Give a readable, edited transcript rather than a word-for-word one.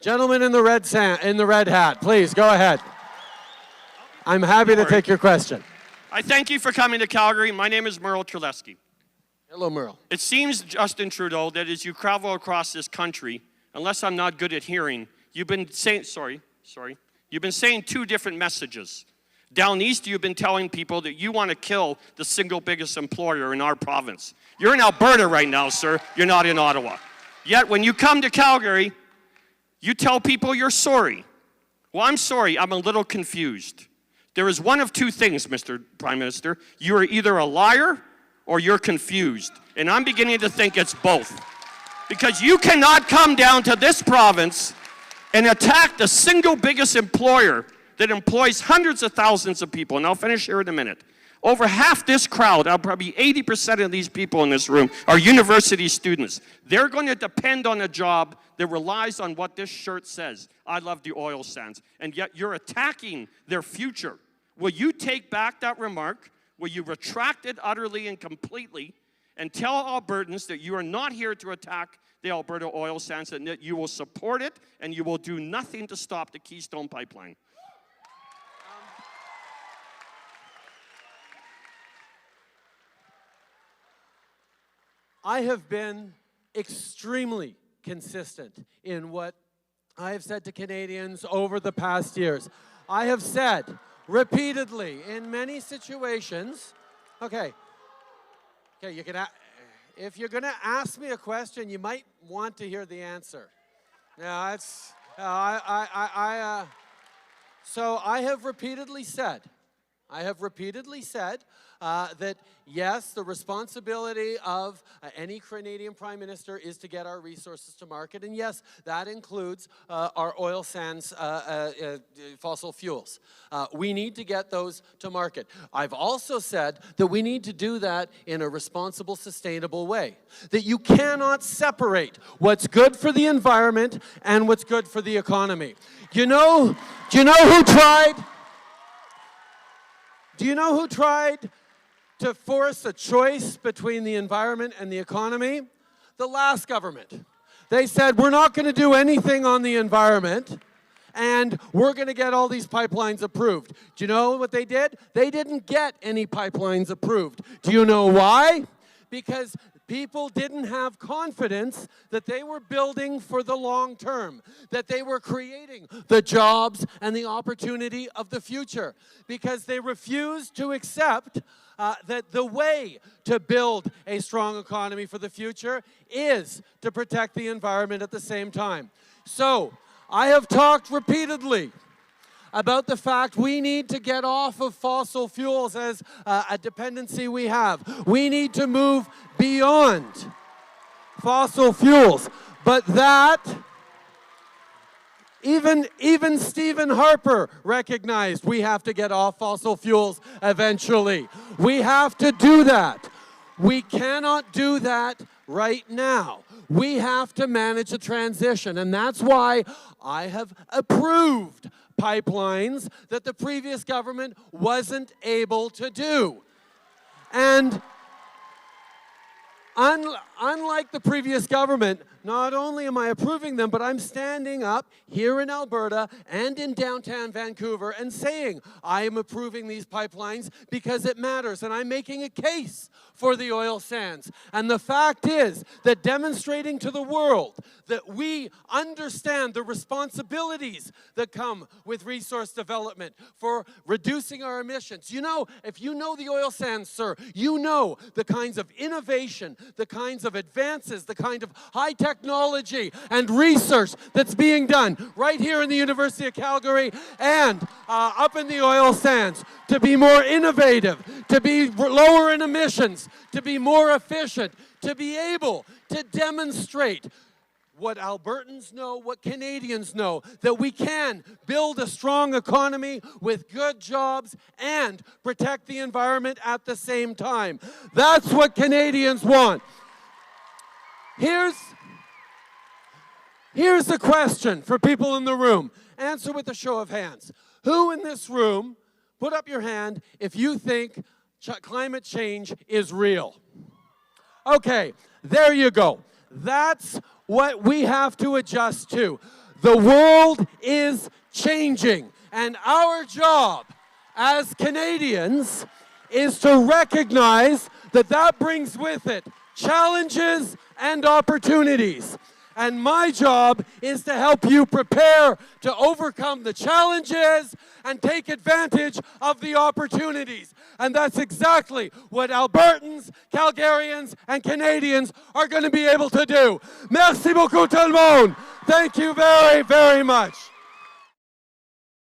Gentleman in the red hat, please go ahead. I'm happy to take your question. I thank you for coming to Calgary. My name is Merle Treleski. Hello, Merle. It seems, Justin Trudeau, that as you travel across this country, unless I'm not good at hearing, you've been saying, you've been saying two different messages. Down east, you've been telling people that you want to kill the single biggest employer in our province. You're in Alberta right now, sir. You're not in Ottawa. Yet, when you come to Calgary, you tell people you're sorry. Well, I'm sorry. I'm a little confused. There is one of two things, Mr. Prime Minister. You are either a liar or you're confused. And I'm beginning to think it's both. Because you cannot come down to this province and attack the single biggest employer that employs hundreds of thousands of people. And I'll finish here in a minute. Over half this crowd, probably 80% of these people in this room, are university students. They're going to depend on a job that relies on what this shirt says. I love the oil sands. And yet you're attacking their future. Will you take back that remark? Will you retract it utterly and completely and tell Albertans that you are not here to attack the Alberta oil sands and that you will support it and you will do nothing to stop the Keystone Pipeline? I have been extremely consistent in what I have said to Canadians over the past years. I have said repeatedly in many situations, okay, you can, if you're going to ask me a question, you might want to hear the answer. Yeah, it's, so I have repeatedly said that yes, the responsibility of any Canadian Prime Minister is to get our resources to market, and yes, that includes our oil sands, fossil fuels. We need to get those to market. I've also said that we need to do that in a responsible, sustainable way. That you cannot separate what's good for the environment and what's good for the economy. Do you know who tried? Do you know who tried to force a choice between the environment and the economy? The last government. They said, we're not going to do anything on the environment, and we're going to get all these pipelines approved. Do you know what they did? They didn't get any pipelines approved. Do you know why? Because people didn't have confidence that they were building for the long term, that they were creating the jobs and the opportunity of the future, because they refused to accept that the way to build a strong economy for the future is to protect the environment at the same time. So, I have talked repeatedly about the fact we need to get off of fossil fuels as a dependency we have. We need to move beyond fossil fuels. But that, even Stephen Harper recognized we have to get off fossil fuels eventually. We have to do that. We cannot do that right now. We have to manage a transition, and that's why I have approved pipelines that the previous government wasn't able to do. And unlike the previous government, not only am I approving them, but I'm standing up here in Alberta and in downtown Vancouver and saying I am approving these pipelines because it matters, and I'm making a case for the oil sands. And the fact is that demonstrating to the world that we understand the responsibilities that come with resource development for reducing our emissions. You know, if you know the oil sands, sir, you know the kinds of innovation, the kinds of advances, the kind of high technology and research that's being done right here in the University of Calgary and up in the oil sands to be more innovative, to be lower in emissions, to be more efficient, to be able to demonstrate what Albertans know, what Canadians know, that we can build a strong economy with good jobs and protect the environment at the same time. That's what Canadians want. Here's a question for people in the room. Answer with a show of hands. Who in this room, put up your hand if you think climate change is real? Okay, there you go. That's what we have to adjust to. The world is changing, and our job as Canadians is to recognize that that brings with it challenges and opportunities. And my job is to help you prepare to overcome the challenges and take advantage of the opportunities. And that's exactly what Albertans, Calgarians, and Canadians are going to be able to do. Merci beaucoup tout le monde. Thank you very, very much.